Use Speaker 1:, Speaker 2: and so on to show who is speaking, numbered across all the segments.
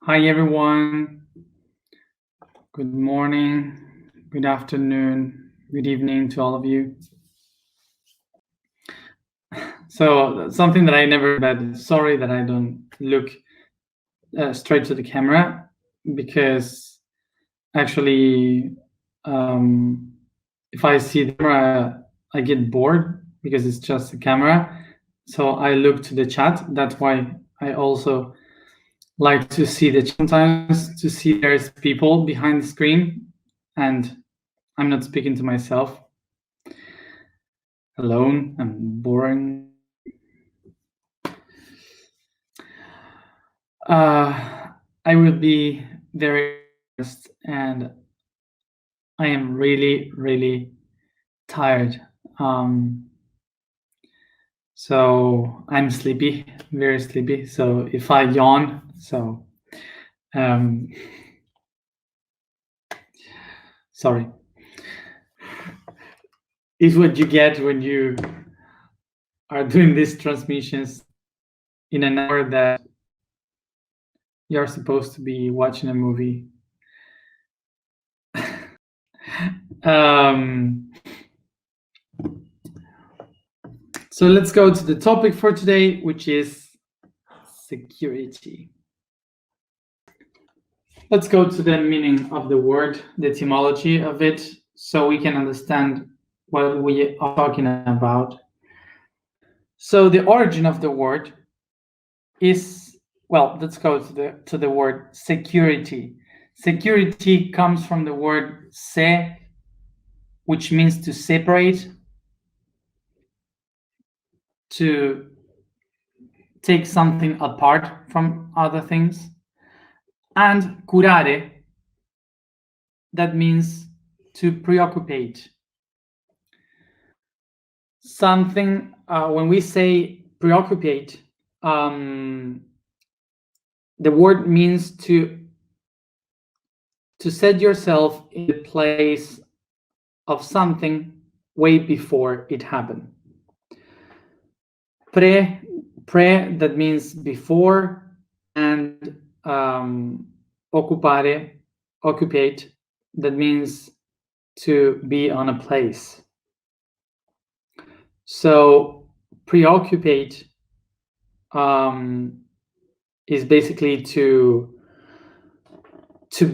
Speaker 1: Hi everyone, good morning, good afternoon, good evening to all of you. So something that I never, but sorry that I don't look straight to the camera, because actually if I see the camera, I get bored because it's just a camera. So I look to the chat. That's why I also like to see the chat sometimes, to see there's people behind the screen and I'm not speaking to myself alone. I'm boring. I will be very honest, and I am really, really tired. So I'm sleepy, very sleepy. So if I yawn, sorry. It's what you get when you are doing these transmissions in an hour that you're supposed to be watching a movie. So let's go to the topic for today, which is security. Let's go to the meaning of the word, the etymology of it, so we can understand what we are talking about. So the origin of the word is, well, let's go to the word security. Security comes from the word se, which means to separate, to take something apart from other things, and curare, that means to preoccupate. Something, when we say preoccupate, the word means to set yourself in the place of something way before it happened. Pre, that means before, and occupare, occupate, that means to be on a place. So preoccupate is basically to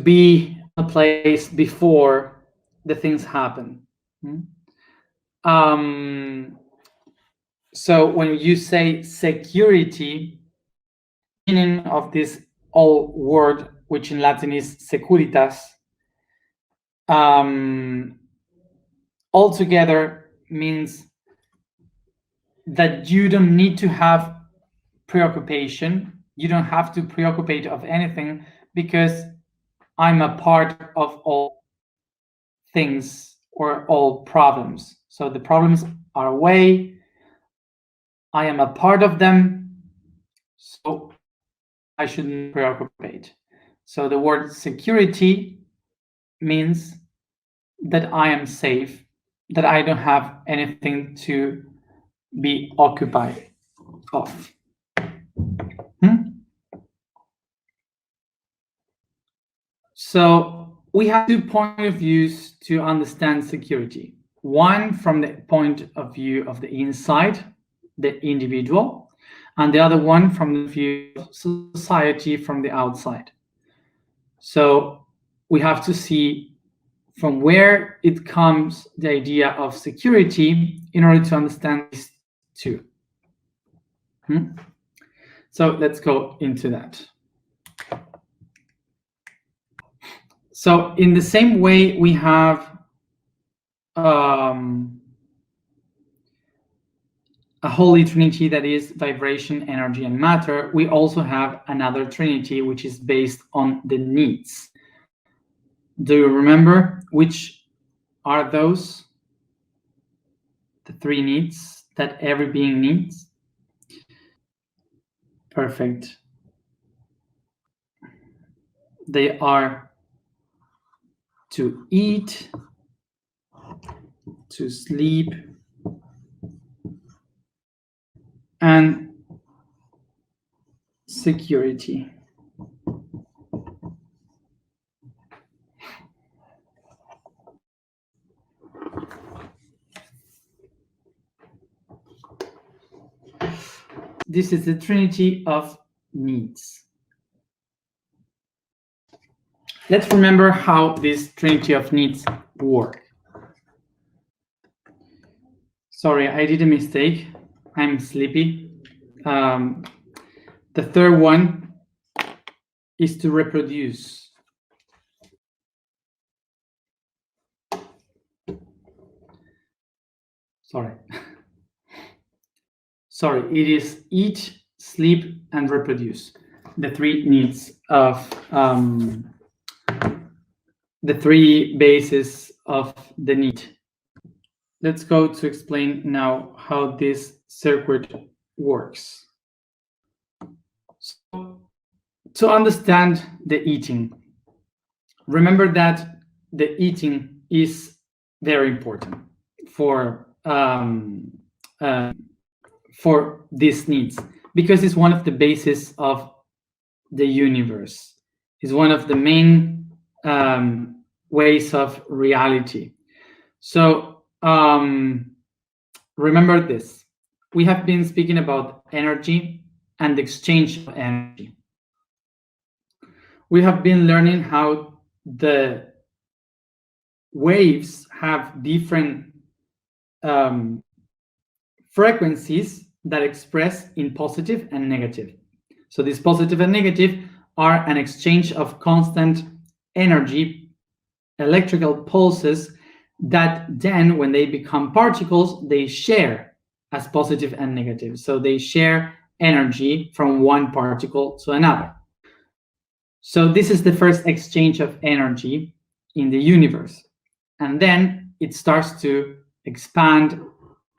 Speaker 1: be a place before the things happen. So when you say security, meaning of this old word, which in Latin is securitas, altogether means that you don't need to have preoccupation. You don't have to preoccupate of anything, because I'm a part of all things or all problems. So the problems are away, I am a part of them, so I shouldn't preoccupate. So the word security means that I am safe, that I don't have anything to be occupied of. So we have 2 points of views to understand security. One from the point of view of the inside, the individual, and the other one from the view of society, from the outside. So we have to see from where it comes, the idea of security, in order to understand these two. So let's go into that. So in the same way we have a holy trinity that is vibration, energy, and matter, we also have another trinity which is based on the needs. Do you remember which are those? The 3 needs that every being needs? Perfect. They are to eat, to sleep, and security. This is the Trinity of Needs. Let's remember how this Trinity of Needs work. Sorry, I did a mistake. I'm sleepy. The third one is to reproduce. Sorry. Sorry, it is eat, sleep, and reproduce. The three needs of the three bases of the need. Let's go to explain now how this circuit works. So, to understand the eating, remember that the eating is very important for these needs, because it's one of the bases of the universe. It's one of the main ways of reality. So remember this. We have been speaking about energy and the exchange of energy. We have been learning how the waves have different frequencies that express in positive and negative. So these positive and negative are an exchange of constant energy, electrical pulses, that then when they become particles, they share as positive and negative. So they share energy from one particle to another. So this is the first exchange of energy in the universe. And then it starts to expand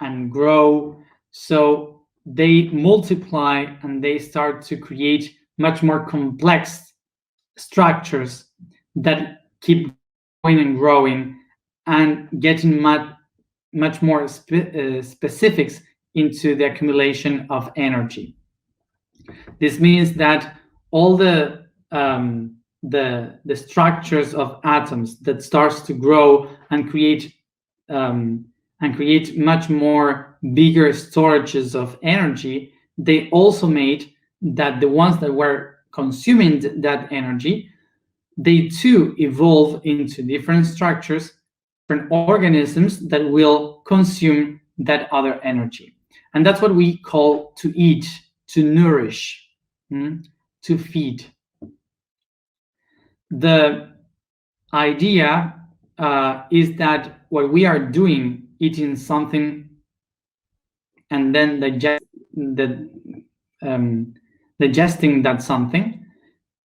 Speaker 1: and grow. So they multiply and they start to create much more complex structures that keep growing and growing and getting much more specifics into the accumulation of energy. This means that all the structures of atoms that starts to grow and create much more bigger storages of energy, they also made that the ones that were consuming that energy, they too evolve into different structures, different organisms that will consume that other energy. And that's what we call to eat, to nourish, to feed. The idea is that what we are doing, eating something and then digesting that something,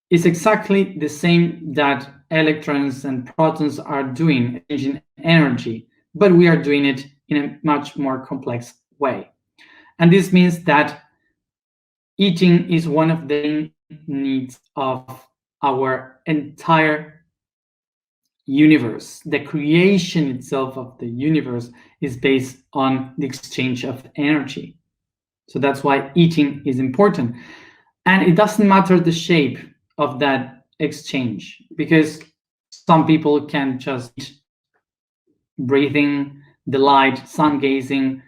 Speaker 1: is exactly the same that electrons and protons are doing, exchanging energy, but we are doing it in a much more complex way. And this means that eating is one of the needs of our entire universe. The creation itself of the universe is based on the exchange of energy. So that's why eating is important. And it doesn't matter the shape of that exchange, because some people can just eat, breathing, the light, sun gazing.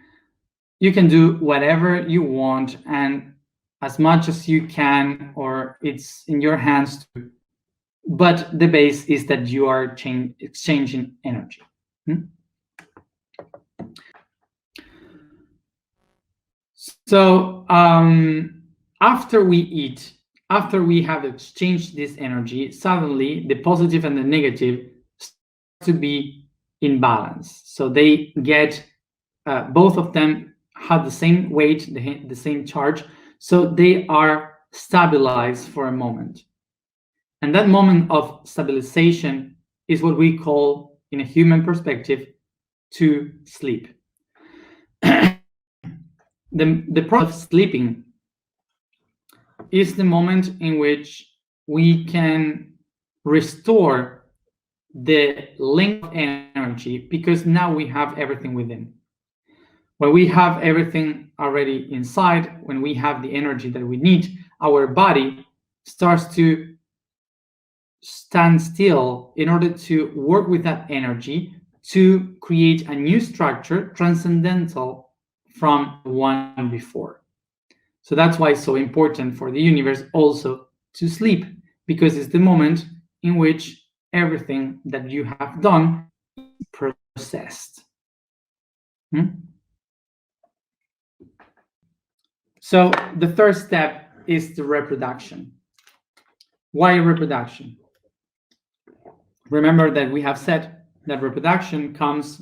Speaker 1: You can do whatever you want and as much as you can, or it's in your hands to. But the base is that you are exchanging energy. So after we eat, after we have exchanged this energy, suddenly the positive and the negative start to be in balance. So they get, both of them have the same weight, the same charge. So they are stabilized for a moment. And that moment of stabilization is what we call, in a human perspective, to sleep. The process of sleeping is the moment in which we can restore the link of energy, because now we have everything within. When we have everything already inside, when we have the energy that we need, our body starts to stand still in order to work with that energy to create a new structure transcendental from the one before. So that's why it's so important for the universe also to sleep, because it's the moment in which everything that you have done is processed. So the third step is the reproduction. Why reproduction? Remember that we have said that reproduction comes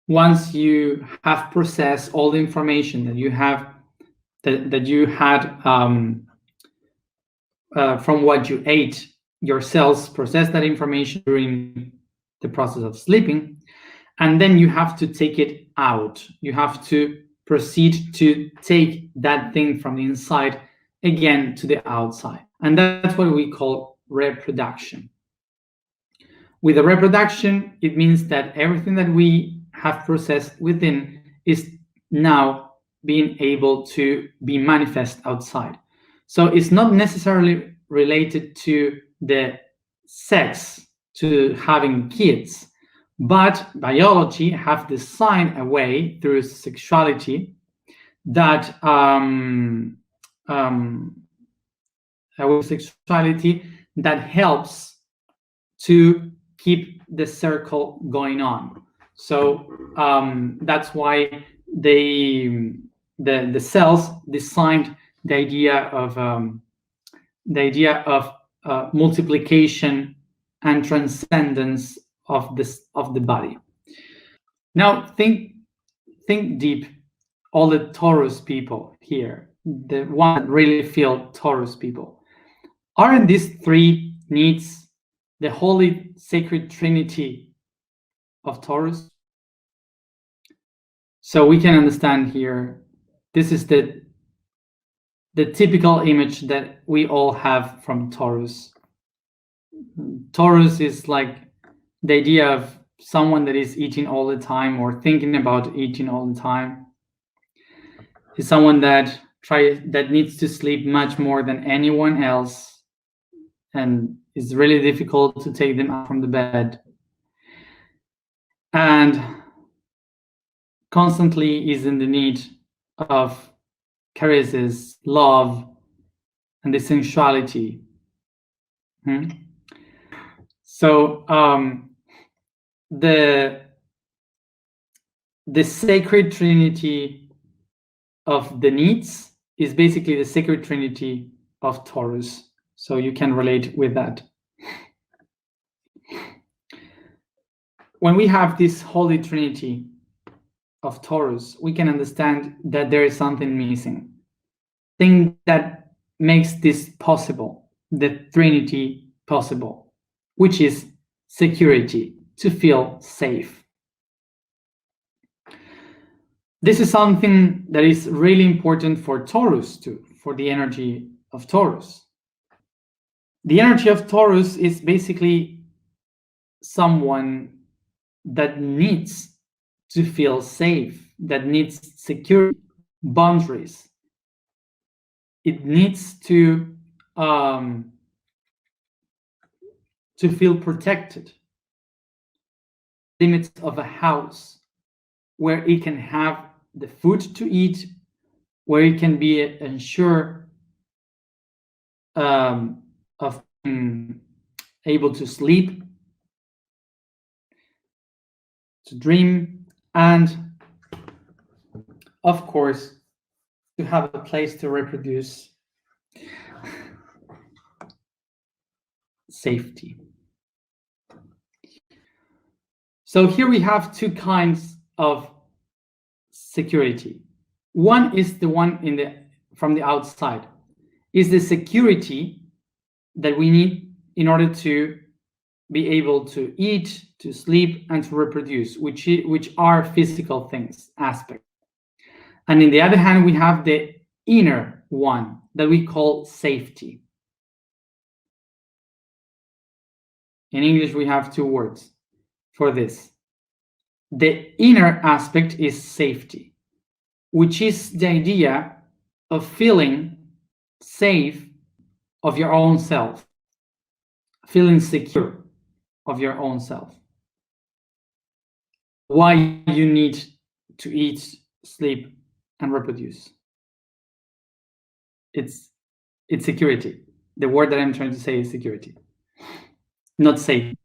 Speaker 1: once you have processed all the information that you have that you had from what you ate. Your cells process that information during the process of sleeping, and then you have to take it out. You have to proceed to take that thing from the inside again to the outside, and that's what we call reproduction. With the reproduction, it means that everything that we have processed within is now being able to be manifest outside. So it's not necessarily related to the sex, to having kids, but biology have designed a way through sexuality that sexuality that helps to keep the circle going on. So that's why the cells designed the idea of multiplication and transcendence of the body. Now think deep. All the Taurus people here, the one that really feel Taurus people, aren't these three needs the holy sacred trinity of Taurus? So we can understand here, this is the typical image that we all have from Taurus. Taurus is like the idea of someone that is eating all the time or thinking about eating all the time. Is someone that needs to sleep much more than anyone else, and it's really difficult to take them out from the bed, and constantly is in the need of caresses, love, and the sensuality. So the sacred trinity of the needs is basically the sacred trinity of Taurus. So you can relate with that. When we have this holy trinity of Taurus, we can understand that there is something missing. Thing that makes this possible, the trinity possible, which is security, to feel safe. This is something that is really important for Taurus too, for the energy of Taurus. The energy of Taurus is basically someone that needs to feel safe, that needs security, boundaries. It needs to feel protected. Limits of a house where it can have the food to eat, where it can be ensured of being able to sleep, to dream, and of course, to have a place to reproduce. Safety. So here we have two kinds of security. One is the one from the outside, is the security that we need in order to be able to eat, to sleep, and to reproduce, which are physical things, aspects. And on the other hand, we have the inner one that we call safety. In English, we have two words for this. The inner aspect is safety, which is the idea of feeling safe of your own self, feeling secure of your own self. Why you need to eat, sleep, and reproduce. it's security. The word that I'm trying to say is security, not safety.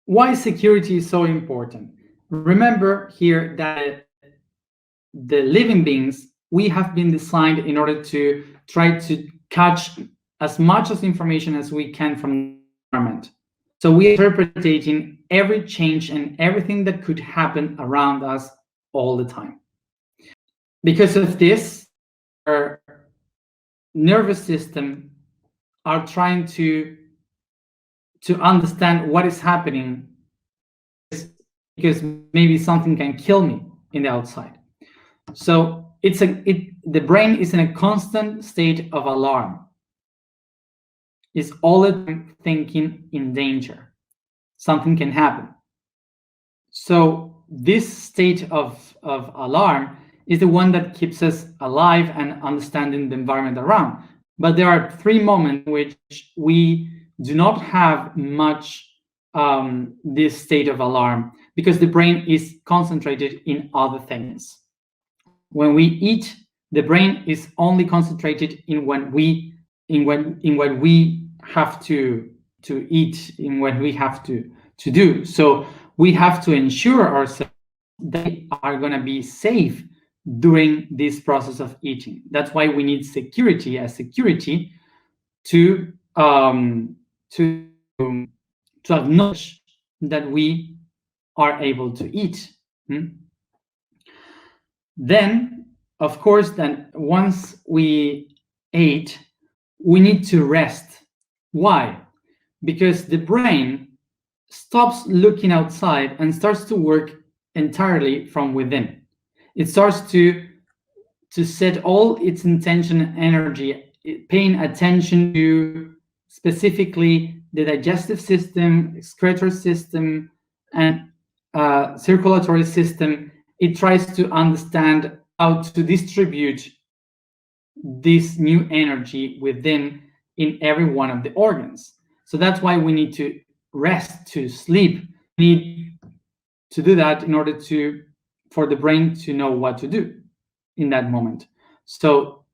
Speaker 1: Why security is so important? Remember here that the living beings, we have been designed in order to try to catch as much of information as we can from the environment. So we are interpreting every change and everything that could happen around us all the time. Because of this, our nervous system are trying to understand what is happening, because maybe something can kill me in the outside. So the brain is in a constant state of alarm. It's all the time thinking in danger. Something can happen. So this state of alarm is the one that keeps us alive and understanding the environment around. But there are 3 moments in which we do not have much this state of alarm, because the brain is concentrated in other things. When we eat, the brain is only concentrated in what we have to eat, in what we have to do. So we have to ensure ourselves they are going to be safe during this process of eating. That's why we need security to acknowledge that we are able to eat. Then, of course, then once we ate, we need to rest. Why? Because the brain stops looking outside and starts to work entirely from within. It starts to set all its intention and energy, paying attention to specifically the digestive system, excretory system, and circulatory system. It tries to understand how to distribute this new energy within in every one of the organs. So that's why we need to rest, to sleep. We need to do that in order for the brain to know what to do in that moment. So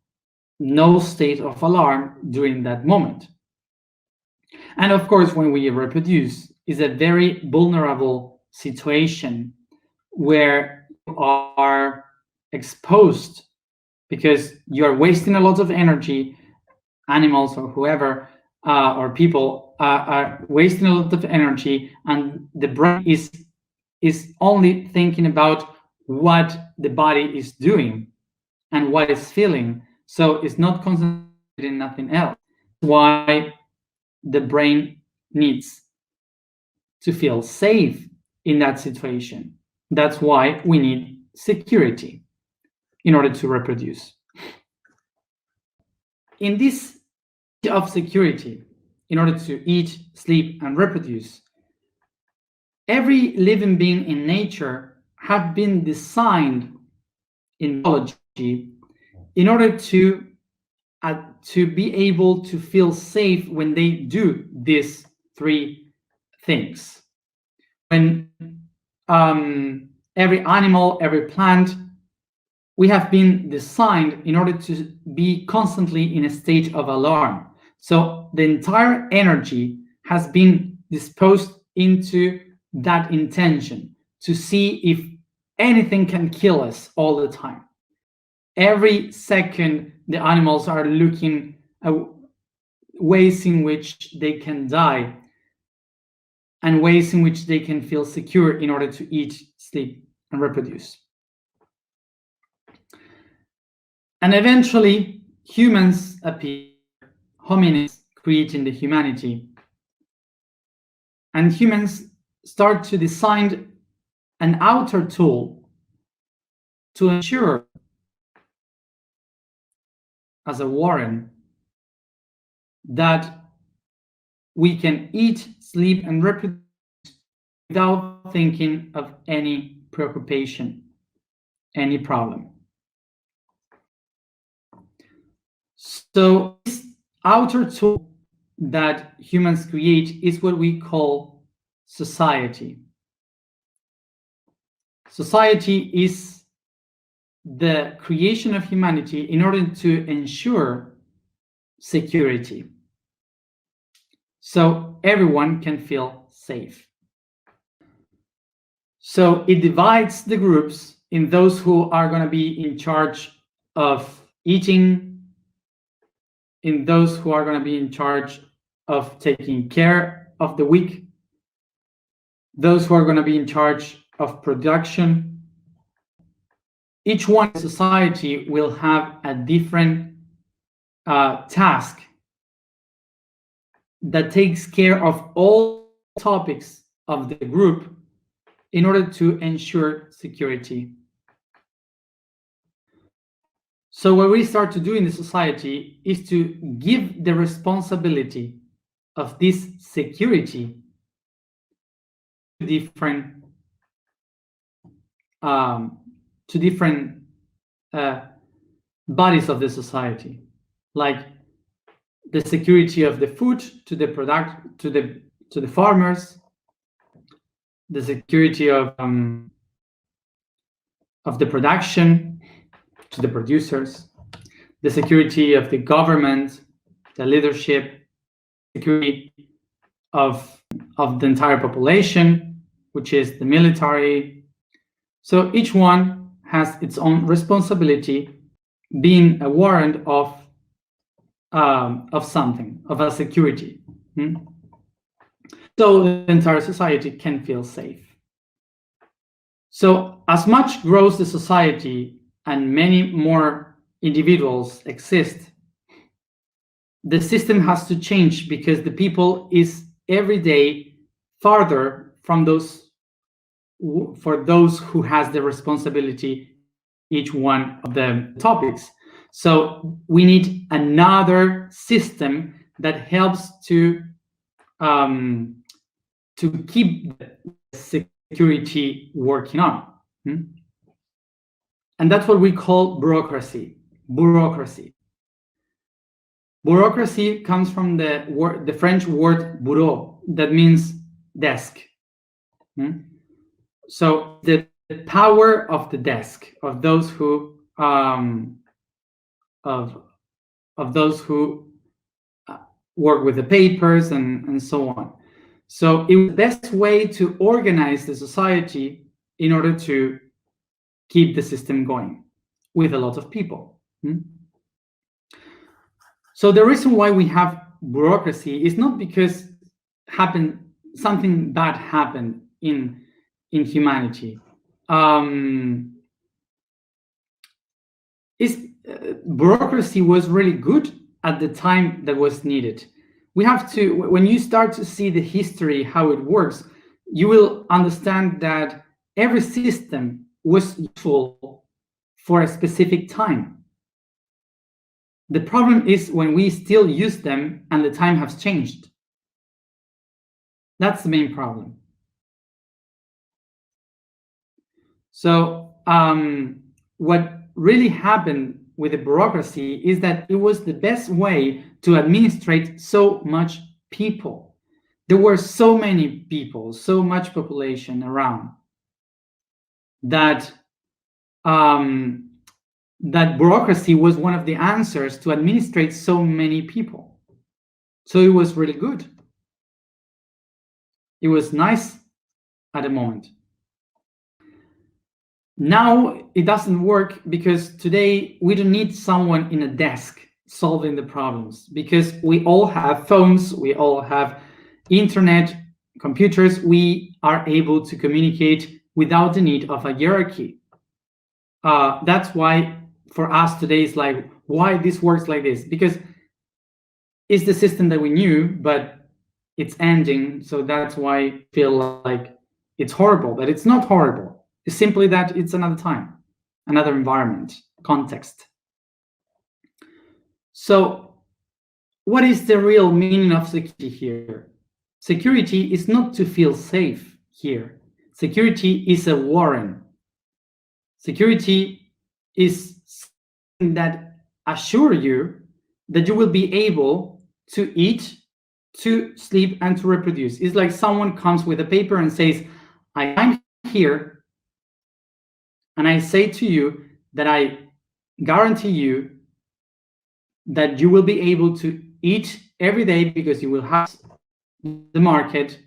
Speaker 1: no state of alarm during that moment. And of course, when we reproduce, is a very vulnerable situation where you are exposed, because you are wasting a lot of energy. Animals or whoever or people are wasting a lot of energy, and the brain is only thinking about what the body is doing and what it's feeling. So it's not concentrating in nothing else. Why the brain needs to feel safe in that situation. That's why we need security in order to reproduce. In this of security, in order to eat, sleep, and reproduce, every living being in nature have been designed in biology in order to be able to feel safe when they do these 3 things. When every animal, every plant, we have been designed in order to be constantly in a state of alarm. So the entire energy has been disposed into that intention to see if anything can kill us all the time. Every second, the animals are looking at ways in which they can die and ways in which they can feel secure in order to eat, sleep, and reproduce. And eventually, humans appear, hominids creating the humanity. And humans start to design an outer tool to ensure, as a warren, that we can eat, sleep, and reproduce without thinking of any preoccupation, any problem. So this outer tool that humans create is what we call society. Society is the creation of humanity in order to ensure security, so everyone can feel safe. So it divides the groups in those who are going to be in charge of eating, in those who are going to be in charge of taking care of the weak, those who are going to be in charge of production. Each one in society will have a different task that takes care of all topics of the group in order to ensure security. So what we start to do in the society is to give the responsibility of this security to different bodies of the society, like the security of the food to the farmers, the security of the production to the producers, the security of the government, the leadership, security of the entire population, which is the military. So each one has its own responsibility, being a warrant of something, of a security. So the entire society can feel safe. So as much grows the society and many more individuals exist, the system has to change, because the people is every day farther from those who has the responsibility each one of the topics. So we need another system that helps to keep the security working on. And that's what we call bureaucracy. Bureaucracy comes from the French word bureau, that means desk. So the power of the desk, of those who work with the papers and so on. So it was the best way to organize the society in order to keep the system going with a lot of people. So the reason why we have bureaucracy is not because something bad happened in humanity. Bureaucracy was really good at the time that was needed. We have to, when you start to see the history, how it works, you will understand that every system was useful for a specific time. The problem is when we still use them and the time has changed. That's the main problem. So what really happened with the bureaucracy is that it was the best way to administrate so much people. There were so many people, so much population around, that that bureaucracy was one of the answers to administrate so many people. So it was really good. It was nice at the moment. Now it doesn't work, because today we don't need someone in a desk solving the problems, because we all have phones, we all have internet, computers. We are able to communicate without the need of a hierarchy. That's why for us today is like, why this works like this? Because it's the system that we knew, but it's ending. So that's why I feel like it's horrible, but it's not horrible. It's simply that it's another time, another environment, context. So what is the real meaning of security here? Security is not to feel safe here. Security is a warrant. Security is something that assures you that you will be able to eat, to sleep, and to reproduce. It's like someone comes with a paper and says, I'm here, and I say to you that I guarantee you that you will be able to eat every day because you will have the market.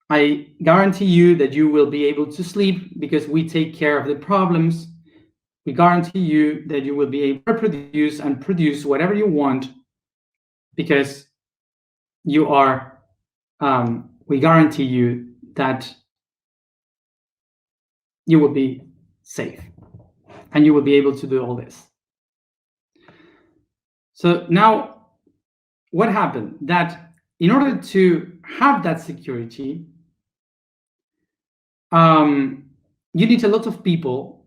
Speaker 1: I guarantee you that you will be able to sleep because we take care of the problems. We guarantee you that you will be able to reproduce and produce whatever you want because you are, we guarantee you that you will be safe and you will be able to do all this. So now what happened? That in order to have that security, you need a lot of people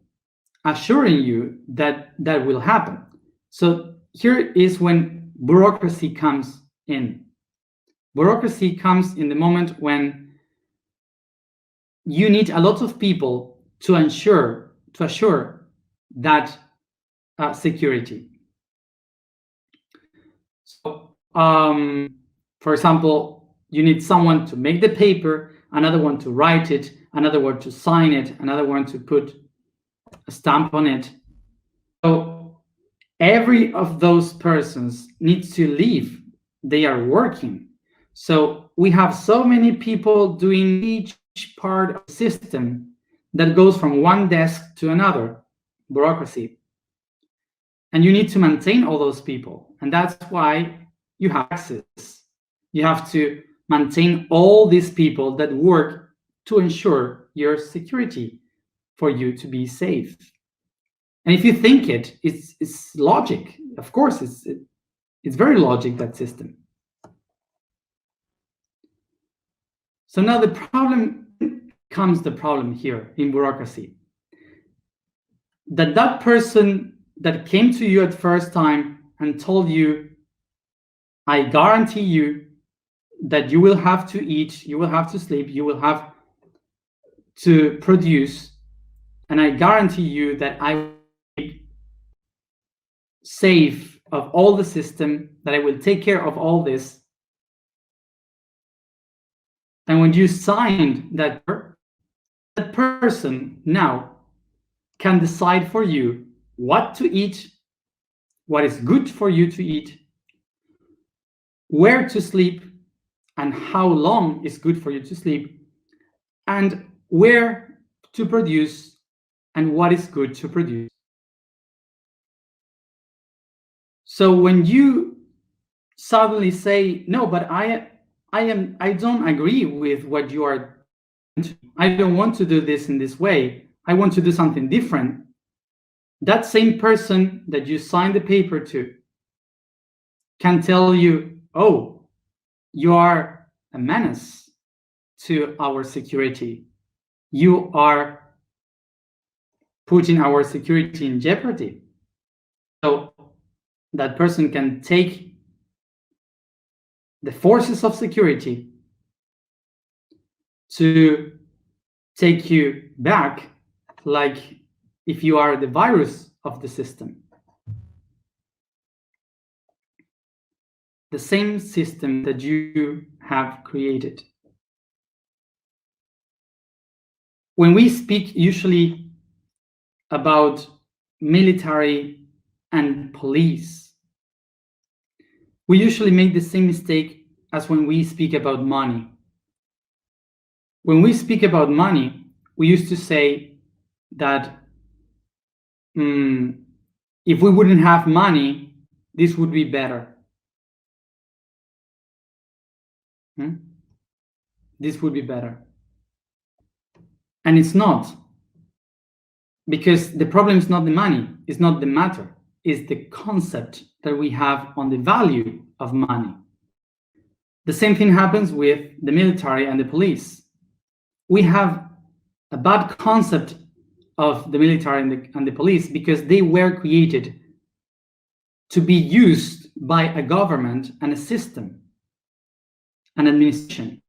Speaker 1: assuring you that that will happen. So here is when bureaucracy comes in. Bureaucracy comes in the moment when you need a lot of people to assure that security. So, for example, you need someone to make the paper, another one to write it, another one to sign it, another one to put a stamp on it. So every of those persons needs to leave. They are working. So we have so many people doing each part of the system that goes from one desk to another, bureaucracy. And you need to maintain all those people. And that's why you have access. You have to maintain all these people that work to ensure your security for you to be safe. And if you think it's logic. Of course, it's very logic, that system. So now the problem here in bureaucracy. That person that came to you at first time and told you, I guarantee you that you will have to eat, you will have to sleep, you will have to produce, and I guarantee you that I will be safe of all the system, that I will take care of all this. And when you signed that person now can decide for you what to eat, what is good for you to eat, where to sleep, and how long is good for you to sleep, and where to produce and what is good to produce. So when you suddenly say, no, but I don't agree with what you are doing. I don't want to do this in this way. I want to do something different. That same person that you signed the paper to can tell you, oh, you are a menace to our security. You are putting our security in jeopardy. So that person can take the forces of security to take you back, like if you are the virus of the system. The same system that you have created. When we speak usually about military and police, we usually make the same mistake as when we speak about money. When we speak about money, we used to say that if we wouldn't have money, this would be better. This would be better. And it's not. Because the problem is not the money, it's not the matter, it's the concept that we have on the value of money. The same thing happens with the military and the police. We have a bad concept of the military and the police because they were created to be used by a government and a system, an administration.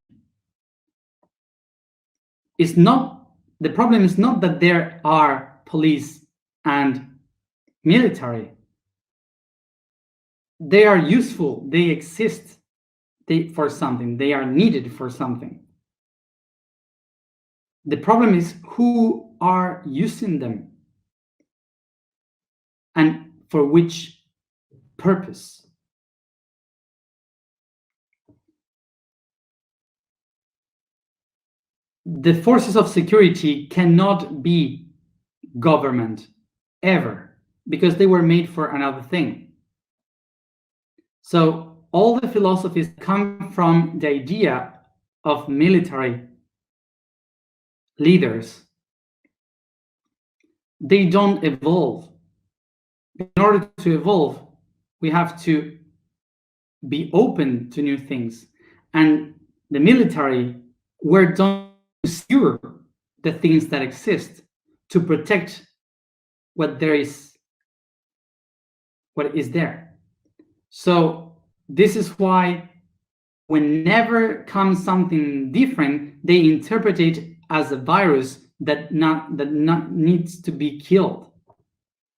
Speaker 1: The problem is not that there are police and military. They are useful, they exist for something, they are needed for something. The problem is who are using them. and for which purpose? The forces of security cannot be government ever, because they were made for another thing. So all the philosophies come from the idea of military leaders. They don't evolve. In order to evolve, we have to be open to new things. And the military were done to secure the things that exist, to protect what is there. So this is why whenever comes something different, they interpret it as a virus that needs to be killed.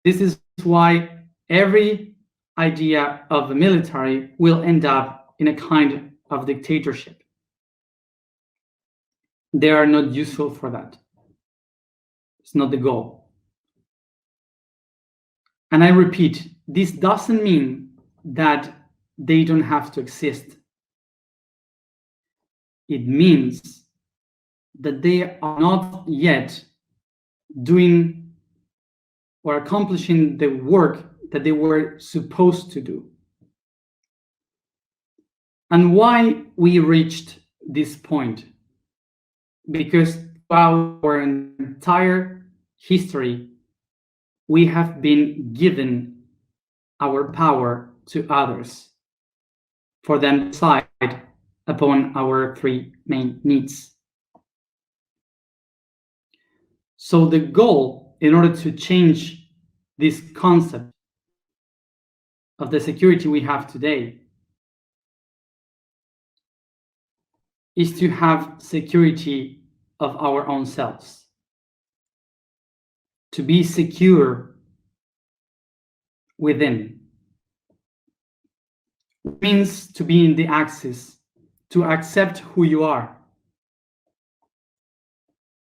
Speaker 1: This is why every idea of the military will end up in a kind of dictatorship. They are not useful for that. It's not the goal. And I repeat, this doesn't mean that they don't have to exist. It means that they are not yet doing or accomplishing the work that they were supposed to do. And why we reached this point? Because throughout our entire history, we have been given our power to others for them to decide upon our three main needs. So the goal, in order to change this concept of the security we have today, is to have security of our own selves. To be secure within. It means to be in the axis, to accept who you are,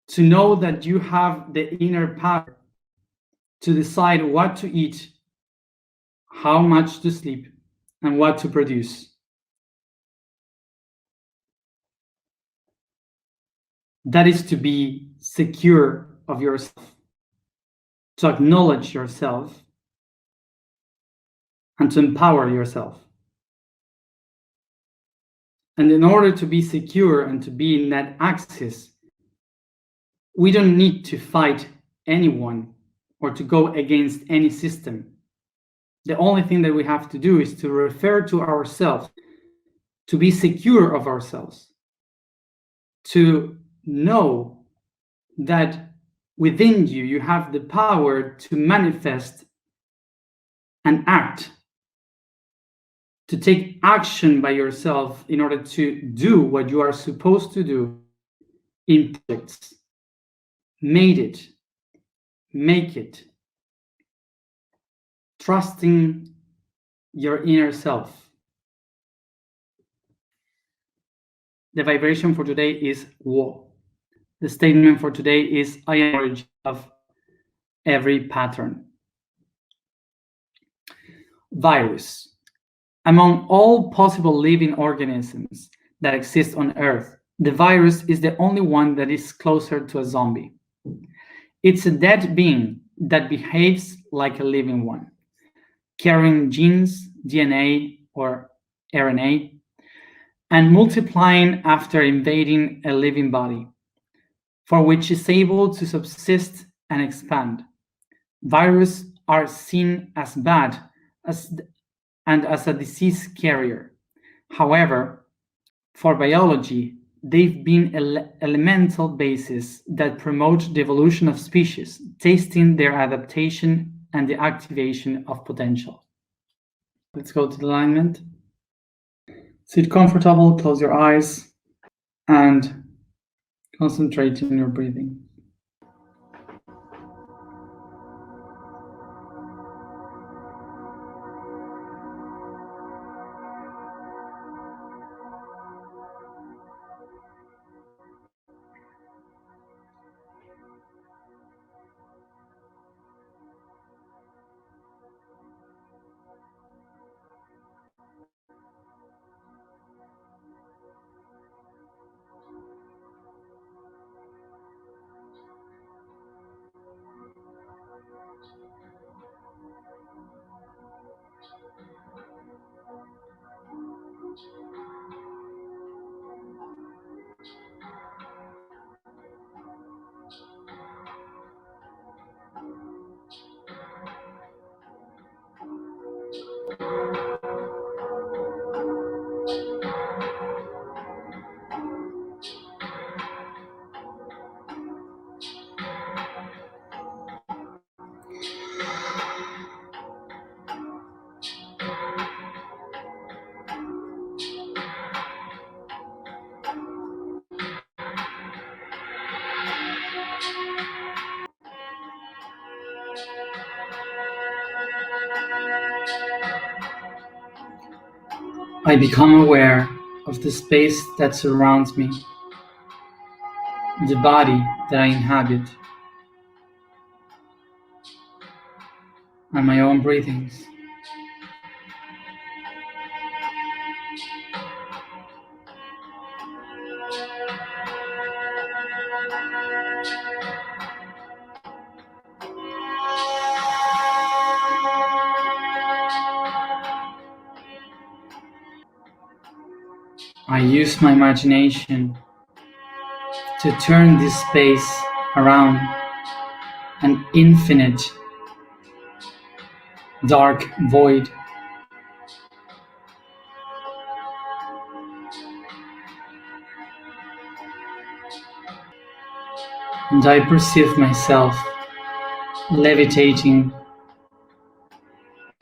Speaker 1: to know that you have the inner power to decide what to eat, how much to sleep, and what to produce. That is to be secure of yourself, to acknowledge yourself, and to empower yourself. And in order to be secure and to be in that axis, we don't need to fight anyone or to go against any system. The only thing that we have to do is to refer to ourselves, to be secure of ourselves, to know that within you, you have the power to manifest and act, to take action by yourself in order to do what you are supposed to do in projects. Make it, trusting your inner self. The vibration for today is Wo. The statement for today is I am the origin of every pattern. Virus. Among all possible living organisms that exist on Earth, the virus is the only one that is closer to a zombie. It's a dead being that behaves like a living one, carrying genes, DNA, or RNA, and multiplying after invading a living body, for which is able to subsist and expand. Viruses are seen as bad and as a disease carrier. However, for biology, they've been elemental bases that promote the evolution of species, testing their adaptation and the activation of potential. Let's go to the alignment. Sit comfortable, close your eyes, and concentrate on your breathing. I become aware of the space that surrounds me, the body that I inhabit, and my own breathings. I use my imagination to turn this space around an infinite dark void, and I perceive myself levitating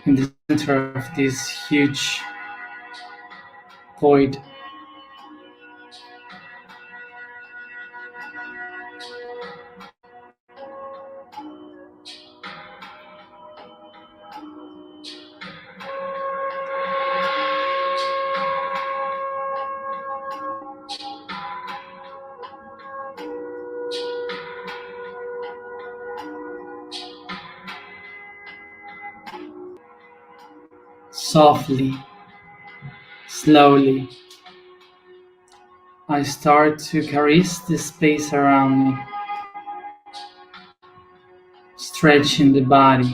Speaker 1: in the center of this huge void. Softly, slowly, I start to caress the space around me, stretching the body,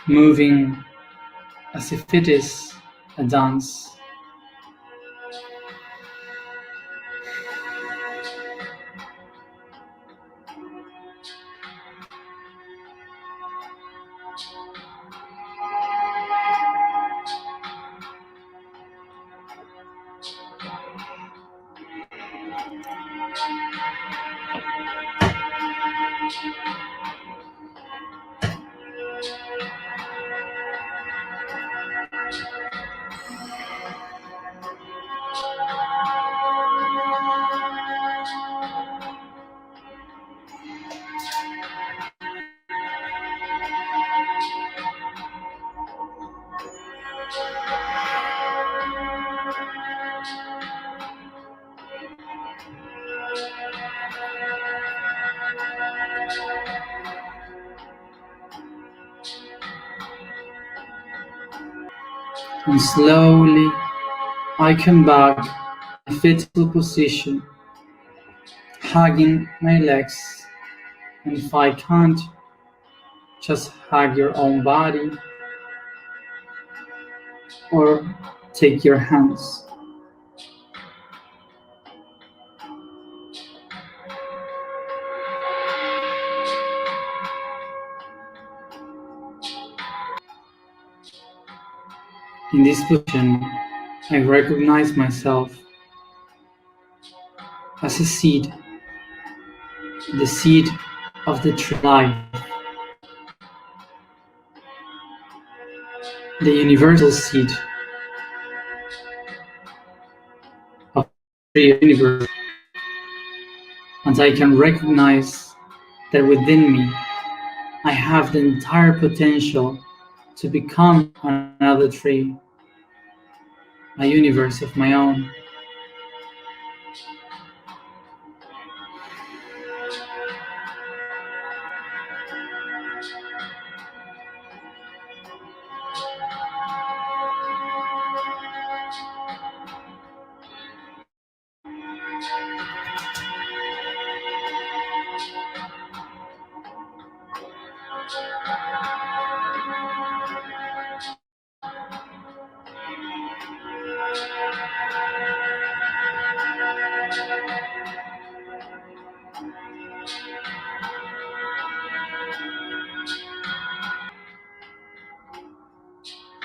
Speaker 1: moving as if it is a dance. And slowly I come back to a fetal position, hugging my legs, and if I can't, just hug your own body or take your hands. In this position, I recognize myself as a seed, the seed of the tree of life, the universal seed of the tree of the universe, and I can recognize that within me I have the entire potential to become another tree, a universe of my own.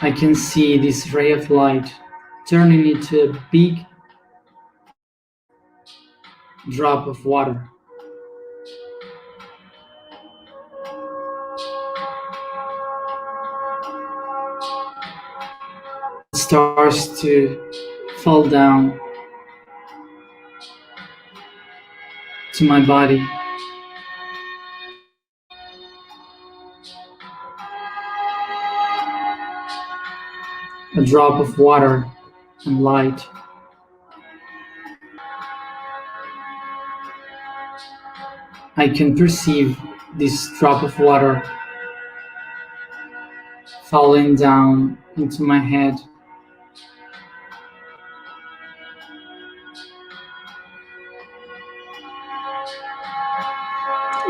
Speaker 1: I can see this ray of light turning into a big drop of water. It starts to fall down to my body. a drop of water and light. I can perceive this drop of water falling down into my head,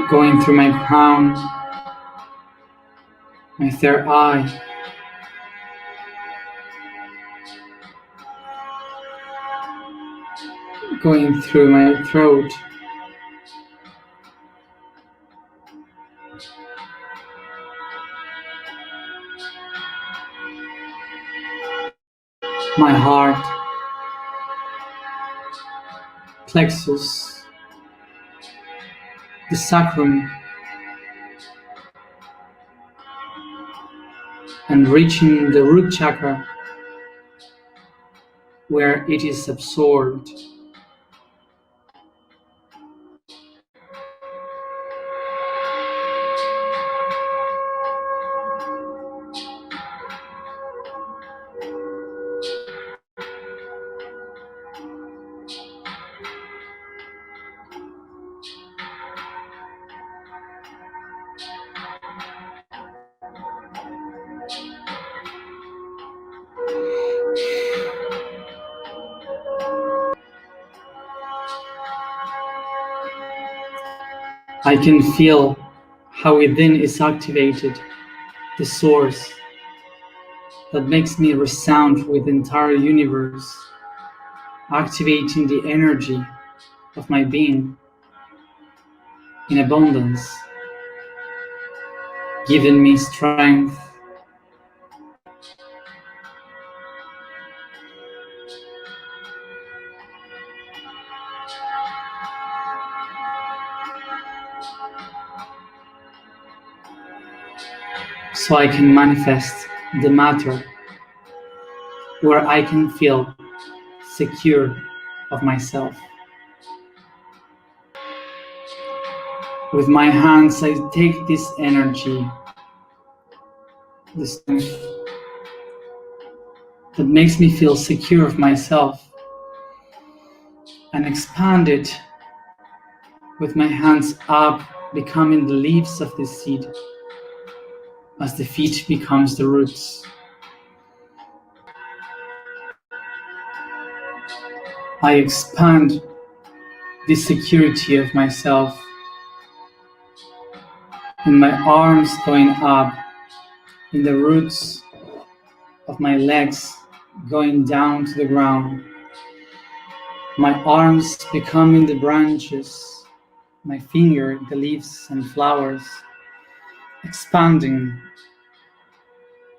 Speaker 1: going through my crown, my third eye, going through my throat, my heart, plexus, the sacrum, and reaching the root chakra where it is absorbed. I can feel how within is activated the source that makes me resound with the entire universe, activating the energy of my being in abundance, giving me strength. So I can manifest the matter where I can feel secure of myself. With my hands, I take this energy, this strength that makes me feel secure of myself, and expand it with my hands up, becoming the leaves of the seed, as the feet becomes the roots. I expand the security of myself, and my arms going up, in the roots of my legs going down to the ground, my arms becoming the branches, my finger the leaves and flowers, expanding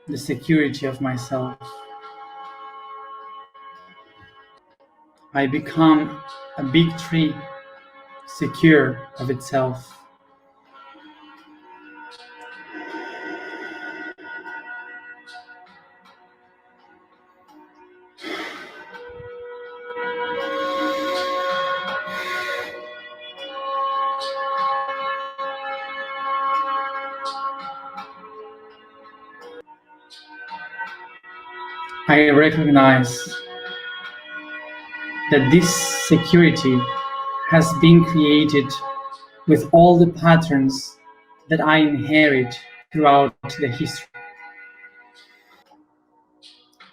Speaker 1: the security of myself. I become a big tree, secure of itself. I recognize that this security has been created with all the patterns that I inherit throughout the history.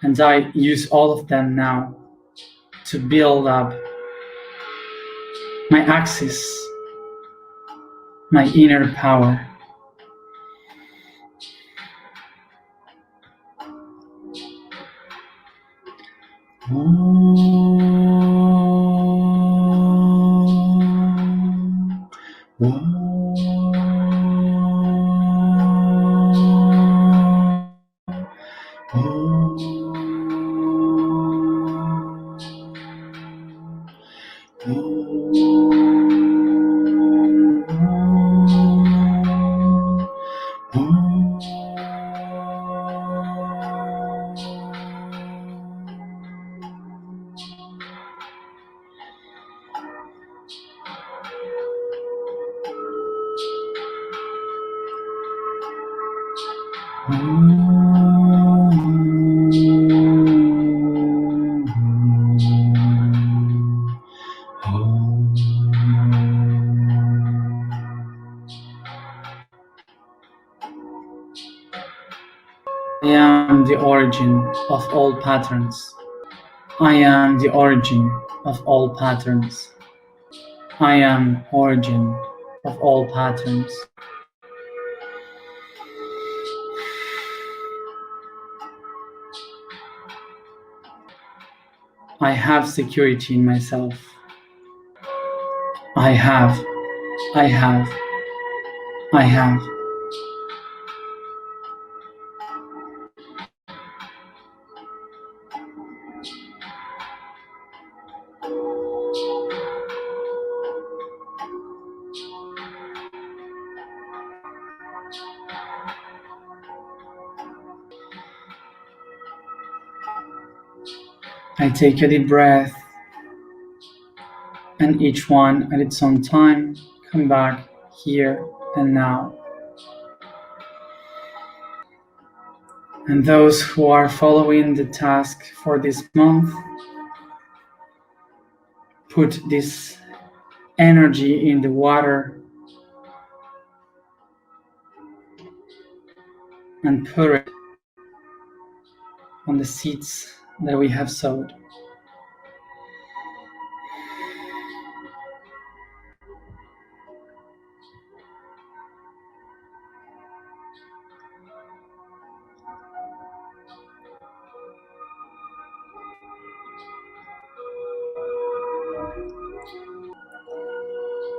Speaker 1: And I use all of them now to build up my axis, my inner power. I am the origin of all patterns. I am the origin of all patterns. I am origin of all patterns. I have security in myself. I have. I have. I have. I take a deep breath, and each one at its own time come back here and now. And those who are following the task for this month, put this energy in the water and put it on the seeds that we have sowed.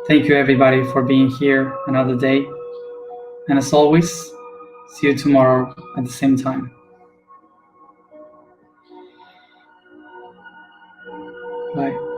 Speaker 1: Thank you everybody for being here another day. And as always, see you tomorrow at the same time. Bye.